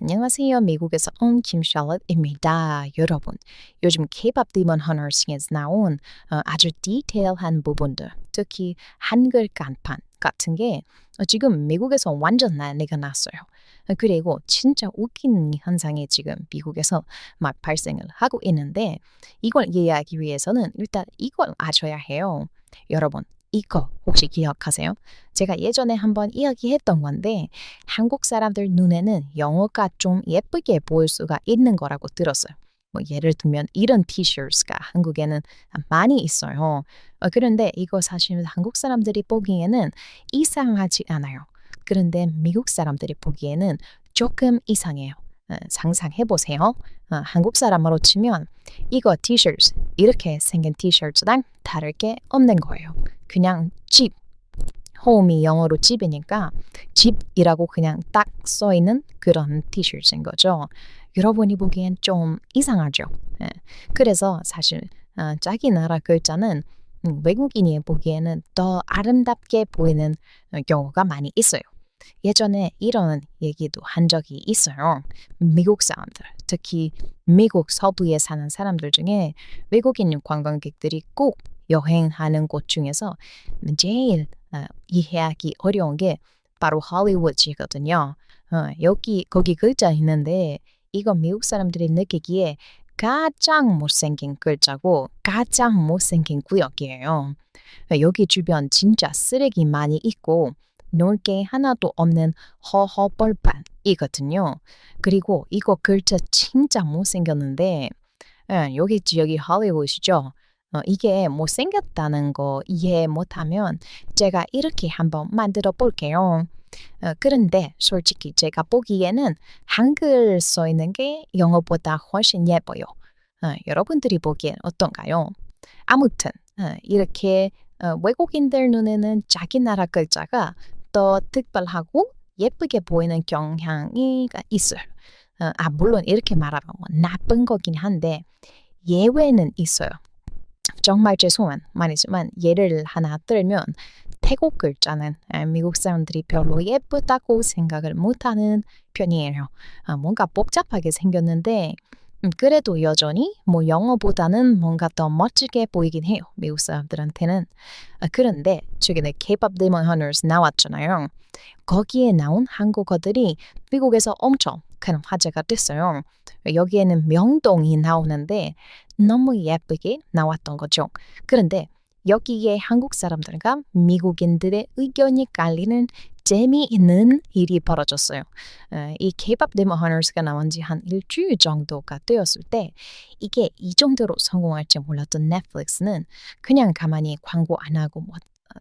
안녕하세요. 미국에서 온 김샬럿입니다. 여러분, 요즘 K-pop Demon Hunters에서 나온 아주 디테일한 부분들, 특히 한글 간판 같은 게 지금 미국에서 완전 난리가 났어요. 그리고 진짜 웃긴 현상이 지금 미국에서 막 발생을 하고 있는데 이걸 이해하기 위해서는 일단 이걸 아셔야 해요. 여러분, 이거 혹시 기억하세요? 제가 예전에 한번 이야기했던 건데 한국 사람들 눈에는 영어가 좀 예쁘게 보일 수가 있는 거라고 들었어요. 뭐 예를 들면 이런 티셔츠가 한국에는 많이 있어요. 그런데 이거 사실 한국 사람들이 보기에는 이상하지 않아요. 그런데 미국 사람들이 보기에는 조금 이상해요. 상상해 보세요. 한국 사람으로 치면 이거 티셔츠 이렇게 생긴 티셔츠랑 다를 게 없는 거예요. 그냥 집, home이 영어로 집이니까 집이라고 그냥 딱 써있는 그런 티셔츠인 거죠. 여러분이 보기엔 좀 이상하죠. 그래서 사실 자기 나라 글자는 외국인이 보기에는 더 아름답게 보이는 경우가 많이 있어요. 예전에 이런 얘기도 한 적이 있어요. 미국 사람들, 특히 미국 서부에 사는 사람들 중에 외국인 관광객들이 꼭 여행하는 곳 중에서 제일 이해하기 어려운 게 바로 할리우드이거든요. 거기 글자 있는데 이거 미국 사람들이 느끼기에 가장 못생긴 글자고 가장 못생긴 구역이에요. 여기 주변 진짜 쓰레기 많이 있고 놀 게 하나도 없는 허허벌판이거든요. 그리고 이거 글자 진짜 못생겼는데 여기 지역이 할리우드이죠. 이게 못생겼다는 거 이해 못하면 제가 이렇게 한번 만들어 볼게요. 그런데 솔직히 제가 보기에는 한글 써 있는 게 영어보다 훨씬 예뻐요. 여러분들이 보기엔 어떤가요? 아무튼 이렇게 외국인들 눈에는 자기 나라 글자가 더 특별하고 예쁘게 보이는 경향이 있어요. 물론 이렇게 말하면 나쁜 거긴 한데 예외는 있어요. 정말 죄송한 말이지만 예를 하나 들면 태국 글자는 미국 사람들이 별로 예쁘다고 생각을 못하는 편이에요. 뭔가 복잡하게 생겼는데 그래도 여전히 뭐 영어보다는 뭔가 더 멋지게 보이긴 해요. 미국 사람들한테는. 그런데 최근에 K-pop Demon Hunters 나왔잖아요. 거기에 나온 한국어들이 미국에서 엄청 큰 화제가 됐어요. 여기에는 명동이 나오는데 너무 예쁘게 나왔던 거죠. 그런데 여기에 한국 사람들과 미국인들의 의견이 갈리는 재미있는 일이 벌어졌어요. 이 K-pop Demon Hunters가 나온 지 한 일주일 정도가 되었을 때 이게 이 정도로 성공할지 몰랐던 넷플릭스는 그냥 가만히 광고 안 하고 뭐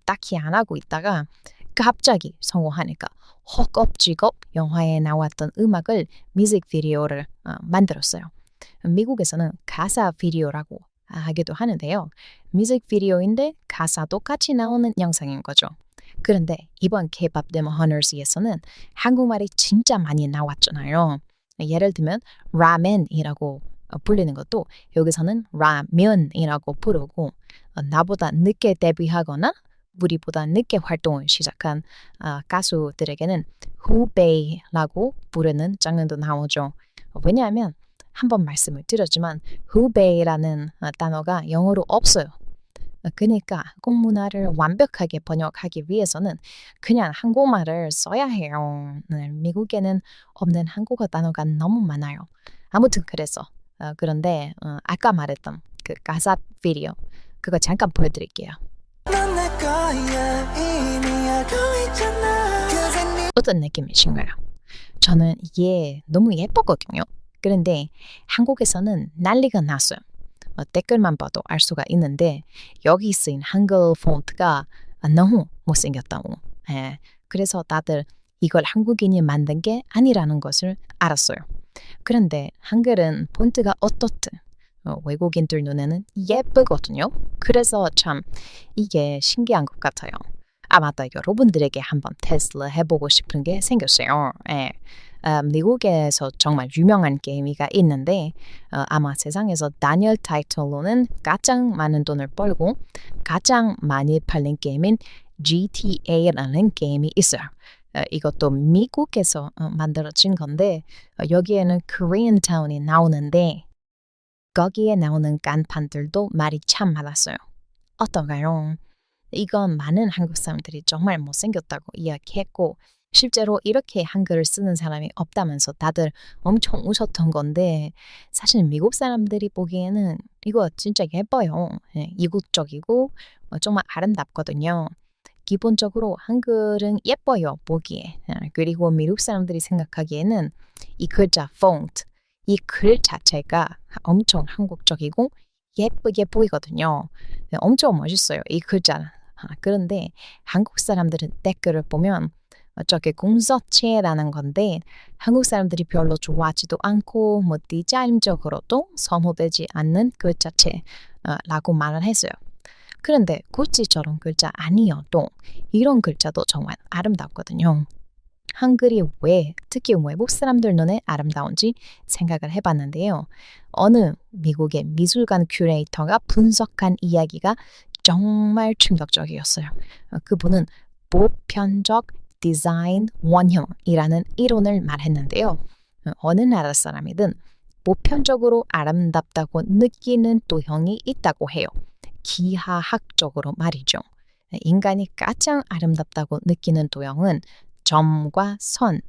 딱히 안 하고 있다가 갑자기 성공하니까 허겁지겁 영화에 나왔던 음악을 뮤직비디오를 만들었어요. 미국에서는 가사 비디오라고 하기도 하는데요. 뮤직비디오인데 가사도 같이 나오는 영상인 거죠. 그런데 이번 K-pop Demon Hunters에서는 한국말이 진짜 많이 나왔잖아요. 예를 들면 라멘이라고 불리는 것도 여기서는 라면이라고 부르고 나보다 늦게 데뷔하거나 우리보다 늦게 활동을 시작한 가수들에게는 후배라고 부르는 장면도 나오죠. 왜냐하면 한번 말씀을 드렸지만 후배라는 단어가 영어로 없어요. 그러니까 한국 문화를 완벽하게 번역하기 위해서는 그냥 한국말을 써야 해요. 미국에는 없는 한국어 단어가 너무 많아요. 아무튼 그래서 그런데 아까 말했던 그 가사 비디오 그거 잠깐 보여드릴게요. 어떤 느낌이신가요? 저는 이게 너무 예뻤거든요. 그런데 한국에서는 난리가 났어요. 댓글만 봐도 알 수가 있는데 여기 쓰인 한글 폰트가 너무 못생겼다고. 그래서 다들 이걸 한국인이 만든 게 아니라는 것을 알았어요. 그런데 한글은 폰트가 어떻든 외국인들 눈에는 예쁘거든요. 그래서 참 이게 신기한 것 같아요. 맞다. 여러분들에게 한번 테스트를 해보고 싶은 게 생겼어요. 미국에서 정말 유명한 게임이가 있는데 아마 세상에서 단일 타이틀로는 가장 많은 돈을 벌고 가장 많이 팔린 게임인 GTA라는 게임이 있어요. 이것도 미국에서 만들어진 건데 여기에는 Koreantown이 나오는데 거기에 나오는 간판들도 말이 참 많았어요. 어떤가요? 이건 많은 한국 사람들이 정말 못생겼다고 이야기했고 실제로 이렇게 한글을 쓰는 사람이 없다면서 다들 엄청 웃었던 건데 사실 미국 사람들이 보기에는 이거 진짜 예뻐요. 이국적이고 정말 아름답거든요. 기본적으로 한글은 예뻐요, 보기에. 그리고 미국 사람들이 생각하기에는 이 글자 font, 이 글 자체가 엄청 한국적이고 예쁘게 보이거든요. 엄청 멋있어요, 이 글자. 그런데 한국 사람들은 댓글을 보면 저게 공서체라는 건데 한국 사람들이 별로 좋아하지도 않고 뭐 디자인적으로도 선호되지 않는 글자체라고 말을 했어요. 그런데 굳이 저런 글자 아니어도 이런 글자도 정말 아름답거든요. 한글이 왜 특히 외국 사람들 눈에 아름다운지 생각을 해봤는데요. 어느 미국의 미술관 큐레이터가 분석한 이야기가 정말 충격적이었어요. 그분은 보편적 디자인 원형이라는 이론을 말했는데요. 어느 나라 사람이든 보편적으로 아름답다고 느끼는 도형이 있다고 해요. 기하학적으로 말이죠. 인간이 가장 아름답다고 느끼는 도형은 점과 선,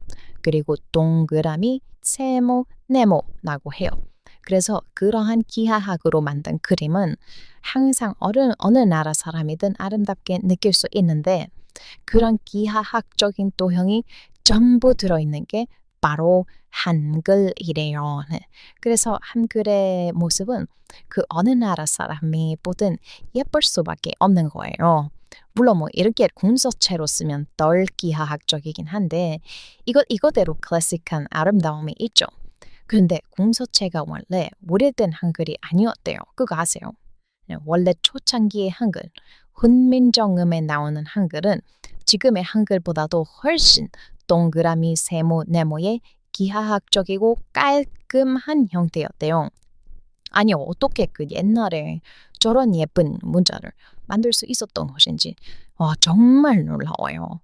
그리고 동그라미, 세모, 네모라고 해요. 그래서 그러한 기하학으로 만든 그림은 항상 어느 나라 사람이든 아름답게 느낄 수 있는데 그런 기하학적인 도형이 전부 들어있는 게 바로 한글이래요. 그래서 한글의 모습은 그 어느 나라 사람이 보든 예쁠 수밖에 없는 거예요. 물론 뭐 이렇게 궁서체로 쓰면 덜 기하학적이긴 한데 이거대로 클래식한 아름다움이 있죠. 그런데 궁서체가 원래 오래된 한글이 아니었대요. 그거 아세요? 원래 초창기의 한글, 훈민정음에 나오는 한글은 지금의 한글보다도 훨씬 동그라미, 세모, 네모의 기하학적이고 깔끔한 형태였대요. 아니 어떻게 그 옛날에 저런 예쁜 문자를 만들 수 있었던 것인지 정말 놀라워요.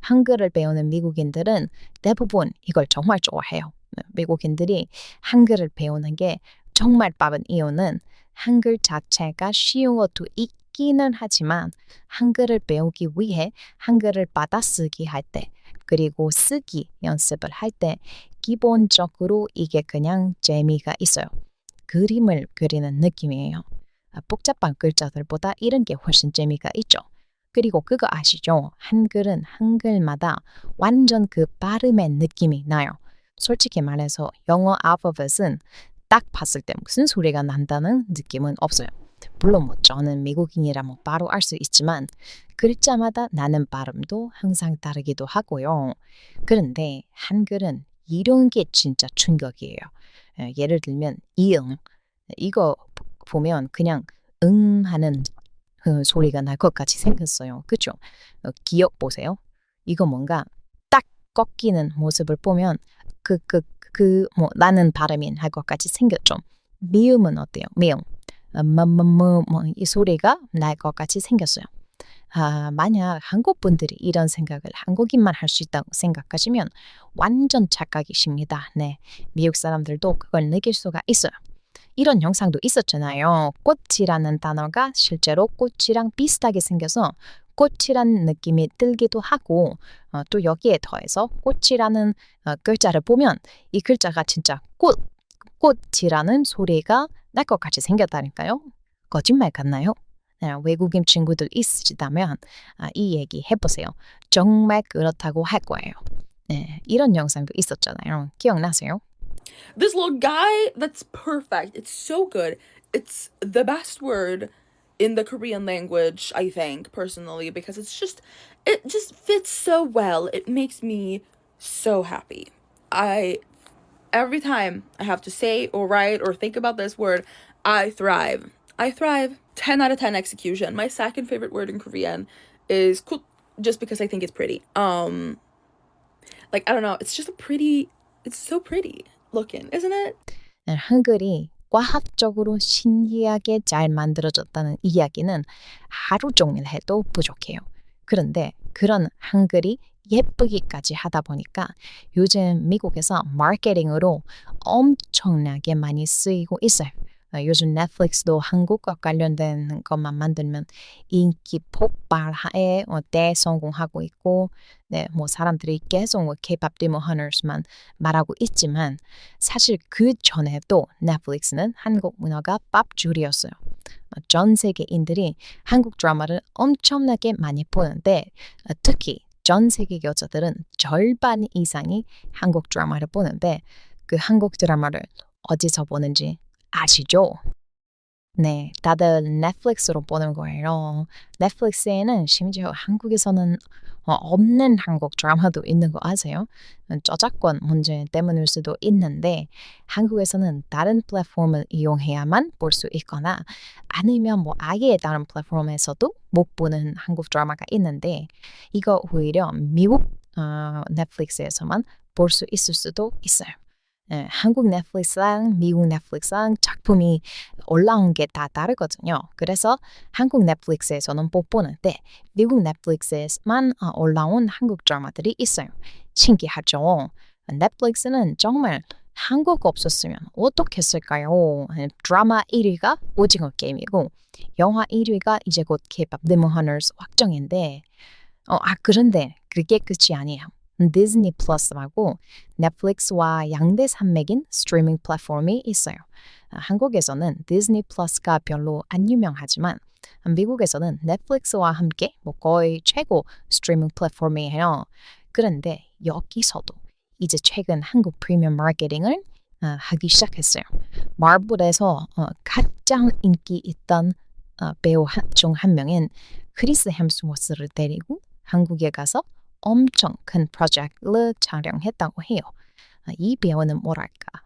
한글을 배우는 미국인들은 대부분 이걸 정말 좋아해요. 미국인들이 한글을 배우는 게 정말 빠른 이유는 한글 자체가 쉬운 것도 있기는 하지만 한글을 배우기 위해 한글을 받아쓰기 할 때 그리고 쓰기 연습을 할 때 기본적으로 이게 그냥 재미가 있어요. 그림을 그리는 느낌이에요. 복잡한 글자들보다 이런 게 훨씬 재미가 있죠. 그리고 그거 아시죠? 한글은 한글마다 완전 그 발음의 느낌이 나요. 솔직히 말해서 영어 알파벳은 딱 봤을 때 무슨 소리가 난다는 느낌은 없어요. 물론 뭐 저는 미국인이라 뭐 바로 알 수 있지만 글자마다 나는 발음도 항상 다르기도 하고요. 그런데 한글은 이런 게 진짜 충격이에요. 예를 들면 이응 이거 보면 그냥 응 하는 소리가 날 것 같이 생겼어요. 그죠? 기억 보세요. 이거 뭔가 딱 꺾이는 모습을 보면 뭐 나는 발음이 할 것 같이 생겼죠. 미음은 어때요? 미음. 이 소리가 날 것 같이 생겼어요. 만약 한국 분들이 이런 생각을 한국인만 할 수 있다고 생각하시면 완전 착각이십니다. 네, 미국 사람들도 그걸 느낄 수가 있어요. 이런 영상도 있었잖아요. 꽃이라는 단어가 실제로 꽃이랑 비슷하게 생겨서 꽃이란 느낌이 들기도 하고 또 여기에 더해서 꽃이라는 글자를 보면 이 글자가 진짜 꽃이라는 소리가 날 것 같이 생겼다니까요. 거짓말 같나요? 외국인 친구들 있으시다면 이 얘기 해보세요. 정말 그렇다고 할 거예요. 네, 이런 영상도 있었잖아요. 기억나세요? This little guy, that's perfect. It's so good. It's the best word in the Korean language, I think, personally, because it just fits so well. It makes me so happy. Every time I have to say or write or think about this word, I thrive. I thrive. 10 out of 10 execution. My second favorite word in Korean is kult, just because I think it's pretty. I don't know, it's so pretty looking, isn't it? 한글이 과학적으로 신기하게 잘 만들어졌다는 이야기는 하루 종일 해도 부족해요. 그런데 그런 한글이 예쁘기까지 하다 보니까 요즘 미국에서 마케팅으로 엄청나게 많이 쓰이고 있어요. 요즘 넷플릭스도 한국과 관련된 것만 만들면 인기 폭발하에 대성공하고 있고, 네, 뭐 사람들이 계속 K-pop 데모 헌터스만 말하고 있지만 사실 그 전에도 넷플릭스는 한국 문화가 밥줄이었어요. 전 세계인들이 한국 드라마를 엄청나게 많이 보는데 특히 전 세계 여자들은 절반 이상이 한국 드라마를 보는데 그 한국 드라마를 어디서 보는지 아시죠? 네, 다들 넷플릭스로 보는 거예요. 넷플릭스에는 심지어 한국에서는 없는 한국 드라마도 있는 거 아세요? 저작권 문제 때문일 수도 있는데 한국에서는 다른 플랫폼을 이용해야만 볼 수 있거나 아니면 뭐 아예 다른 플랫폼에서도 못 보는 한국 드라마가 있는데 이거 오히려 미국 넷플릭스에서만 볼 수 있을 수도 있어요. 한국 넷플릭스랑 미국 넷플릭스랑 작품이 올라온 게 다 다르거든요. 그래서 한국 넷플릭스에서는 못 보는데 미국 넷플릭스에만 올라온 한국 드라마들이 있어요. 신기하죠? 넷플릭스는 정말 한국 없었으면 어떻게 했을까요? 드라마 1위가 오징어 게임이고 영화 1위가 이제 곧 K-pop 데모 헌터스 확정인데 그런데 그게 끝이 아니에요. 디즈니 플러스라고 넷플릭스와 양대 산맥인 스트리밍 플랫폼이 있어요. 한국에서는 디즈니 플러스가 별로 안 유명하지만 미국에서는 넷플릭스와 함께 뭐 거의 최고 스트리밍 플랫폼이에요. 그런데 여기서도 이제 최근 한국 프리미엄 마케팅을 하기 시작했어요. 마블에서 가장 인기 있던 배우 중 한 명인 크리스 햄스워스를 데리고 한국에 가서 엄청 큰 프로젝트를 촬영했다고 해요. 이 배우는 뭐랄까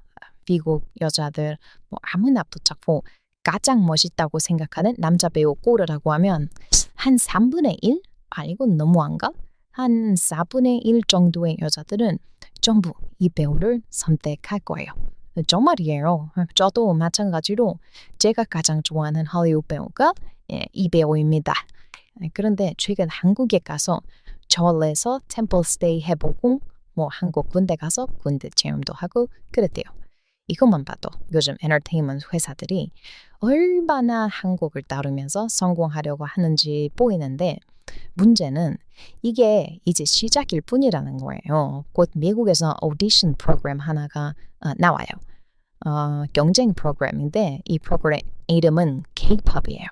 미국 여자들 뭐 아무나 붙잡고 가장 멋있다고 생각하는 남자 배우 꼽으라고 하면 한 3분의 1? 아니고 너무한가? 한 4분의 1 정도의 여자들은 전부 이 배우를 선택할 거예요. 정말이에요. 저도 마찬가지로 제가 가장 좋아하는 할리우드 배우가 이 배우입니다. 그런데 최근 한국에 가서 저울에서 템플 스테이 해보고 뭐 한국 군대 가서 군대 체험도 하고 그랬대요. 이것만 봐도 요즘 엔터테인먼트 회사들이 얼마나 한국을 다루면서 성공하려고 하는지 보이는데 문제는 이게 이제 시작일 뿐이라는 거예요. 곧 미국에서 오디션 프로그램 하나가 나와요. 경쟁 프로그램인데 이 프로그램 이름은 K-pop이에요.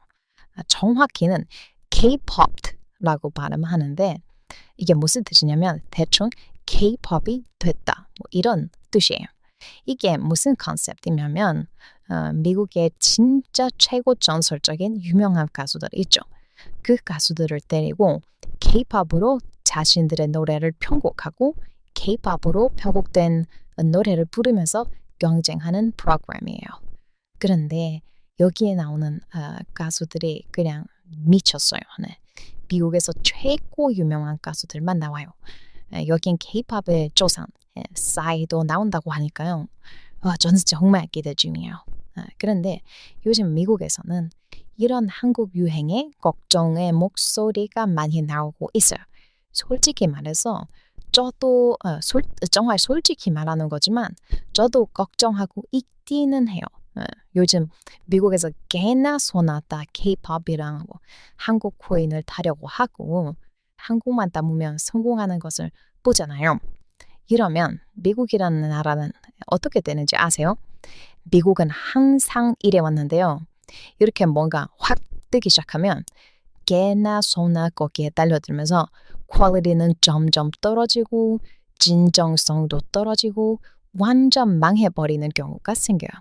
정확히는 K-pop라고 발음하는데 이게 무슨 뜻이냐면 대충 K-pop이 됐다 뭐 이런 뜻이에요. 이게 무슨 컨셉이냐면 미국의 진짜 최고 전설적인 유명한 가수들 있죠. 그 가수들을 데리고 K-pop으로 자신들의 노래를 편곡하고 K-pop으로 편곡된 노래를 부르면서 경쟁하는 프로그램이에요. 그런데 여기에 나오는 가수들이 그냥 미쳤어요. 네. 미국에서 최고 유명한 가수들만 나와요. 여긴 K-pop의 조상, 싸이도 나온다고 하니까요. 저는 정말 기대 중이에요. 그런데 요즘 미국에서는 이런 한국 유행에 걱정의 목소리가 많이 나오고 있어요. 솔직히 말해서 저도 정말 솔직히 말하는 거지만 저도 걱정하고 있기는 해요. 요즘 미국에서 개나 소나 다 K-pop이랑 뭐 한국 코인을 타려고 하고 한국만 담으면 성공하는 것을 보잖아요. 이러면 미국이라는 나라는 어떻게 되는지 아세요? 미국은 항상 이래 왔는데요. 이렇게 뭔가 확 뜨기 시작하면 개나 소나 거기에 달려들면서 퀄리티는 점점 떨어지고 진정성도 떨어지고 완전 망해버리는 경우가 생겨요.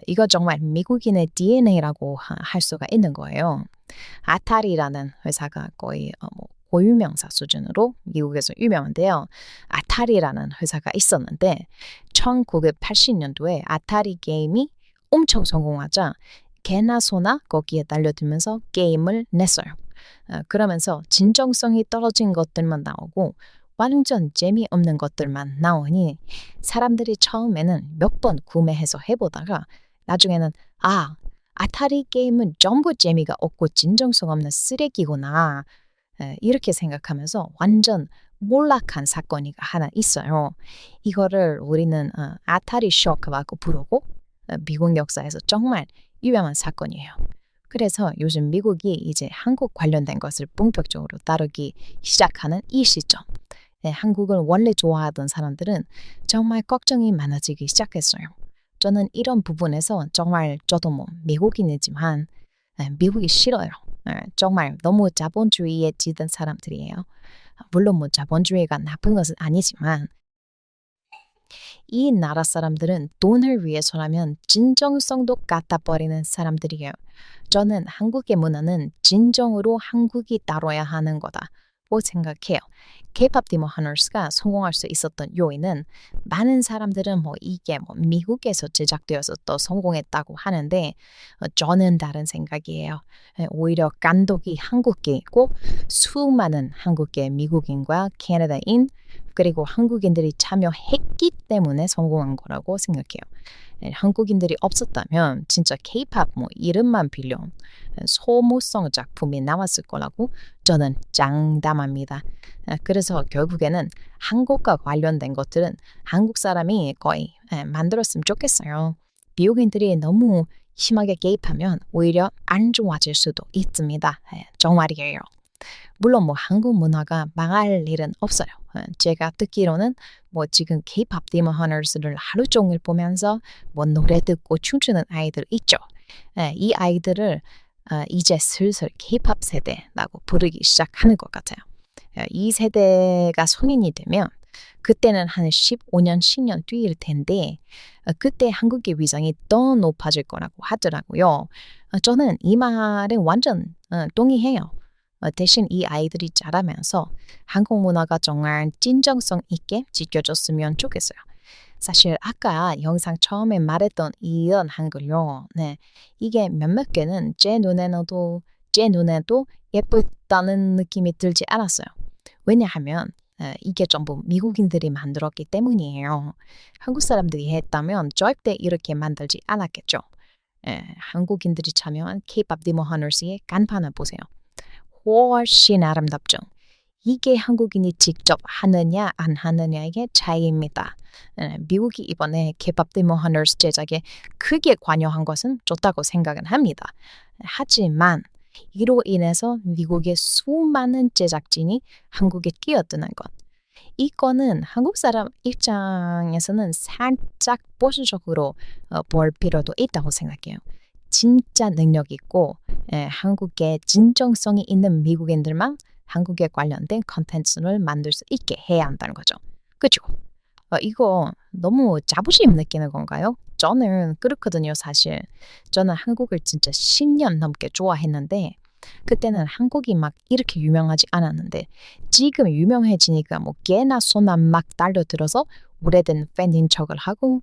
이거 정말 미국인의 DNA라고 할 수가 있는 거예요. 아타리라는 회사가 거의 고유명사 수준으로 미국에서 유명한데요. 아타리라는 회사가 있었는데 1980년도에 아타리 게임이 엄청 성공하자 개나 소나 거기에 달려들면서 게임을 냈어요. 그러면서 진정성이 떨어진 것들만 나오고 완전 재미없는 것들만 나오니 사람들이 처음에는 몇 번 구매해서 해보다가 나중에는 아타리 게임은 전부 재미가 없고 진정성 없는 쓰레기구나. 이렇게 생각하면서 완전 몰락한 사건이 하나 있어요. 이거를 우리는 아타리 쇼크라고 부르고 미국 역사에서 정말 유명한 사건이에요. 그래서 요즘 미국이 이제 한국 관련된 것을 본격적으로 다루기 시작하는 이 시점. 한국을 원래 좋아하던 사람들은 정말 걱정이 많아지기 시작했어요. 저는 이런 부분에서 정말 저도 뭐 미국인이지만 미국이 싫어요. 정말 너무 자본주의에 찌든 사람들이에요. 물론 뭐 자본주의가 나쁜 것은 아니지만 이 나라 사람들은 돈을 위해서라면 진정성도 갖다 버리는 사람들이에요. 저는 한국의 문화는 진정으로 한국이 다뤄야 하는 거다고 생각해요. K-pop 디모 하너스가 성공할 수 있었던 요인은 많은 사람들은 뭐 이게 뭐 미국에서 제작되어서 또 성공했다고 하는데 저는 다른 생각이에요. 오히려 감독이 한국계이고 수많은 한국계 미국인과 캐나다인 그리고 한국인들이 참여했기 때문에 성공한 거라고 생각해요. 한국인들이 없었다면 진짜 K-pop 뭐 이름만 빌려 소모성 작품이 나왔을 거라고 저는 장담합니다. 그래서 결국에는 한국과 관련된 것들은 한국 사람이 거의 만들었으면 좋겠어요. 미국인들이 너무 심하게 개입하면 오히려 안 좋아질 수도 있습니다. 정말이에요. 물론 뭐 한국 문화가 망할 일은 없어요. 제가 듣기로는 뭐 지금 K-pop 디모 하너스를 하루 종일 보면서 뭐 노래 듣고 춤추는 아이들 있죠. 이 아이들을 이제 슬슬 K-pop 세대라고 부르기 시작하는 것 같아요. 이 세대가 성인이 되면 그때는 한 15년, 10년 뒤일 텐데 그때 한국의 위상이 더 높아질 거라고 하더라고요. 저는 이 말에 완전 동의해요. 대신 이 아이들이 자라면서 한국 문화가 정말 진정성 있게 지켜졌으면 좋겠어요. 사실 아까 영상 처음에 말했던 이런 한글요. 이게 몇몇 개는 제 눈에도 예쁘다는 느낌이 들지 않았어요. 왜냐하면 이게 전부 미국인들이 만들었기 때문이에요. 한국 사람들이 했다면 절대 이렇게 만들지 않았겠죠. 한국인들이 참여한 K-pop 디모 하너스의 간판을 보세요. 훨씬 아름답죠. 이게 한국인이 직접 하느냐 안 하느냐의 차이입니다. 미국이 이번에 K-pop 디모 하너스 제작에 크게 관여한 것은 좋다고 생각은 합니다. 하지만 이로 인해서 미국의 수많은 제작진이 한국에 끼어드는 것. 이거는 한국 사람 입장에서는 살짝 보수적으로 볼 필요도 있다고 생각해요. 진짜 능력 있고 한국의 진정성이 있는 미국인들만 한국에 관련된 컨텐츠를 만들 수 있게 해야 한다는 거죠. 그죠? 이거 너무 자부심 느끼는 건가요? 저는 그렇거든요, 사실. 저는 한국을 진짜 10년 넘게 좋아했는데 그때는 한국이 막 이렇게 유명하지 않았는데 지금 유명해지니까 뭐 개나 소나 막 달려들어서 오래된 팬인 척을 하고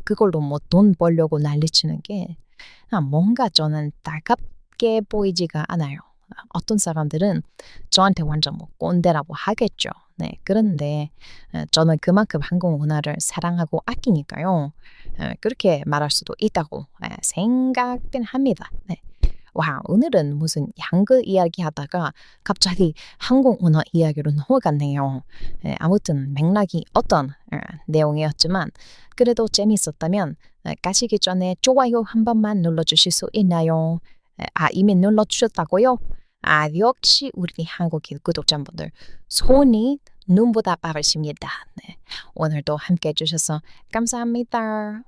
그걸로 뭐 돈 벌려고 난리치는 게 뭔가 저는 달갑게 보이지가 않아요. 어떤 사람들은 저한테 완전 뭐 꼰대라고 하겠죠. 그런데 저는 그만큼 한국 문화를 사랑하고 아끼니까요. 그렇게 말할 수도 있다고 생각은 합니다. 와, 오늘은 무슨 한글 이야기 하다가 갑자기 한국 문화 이야기로 넘어갔네요. 아무튼 맥락이 어떤 내용이었지만 그래도 재밌었다면 가시기 전에 좋아요 한 번만 눌러주실 수 있나요? 이미 눌러주셨다고요? 역시 우리 한국인 구독자분들 손이 눈보다 빠르십니다. 오늘도 함께 해주셔서 감사합니다.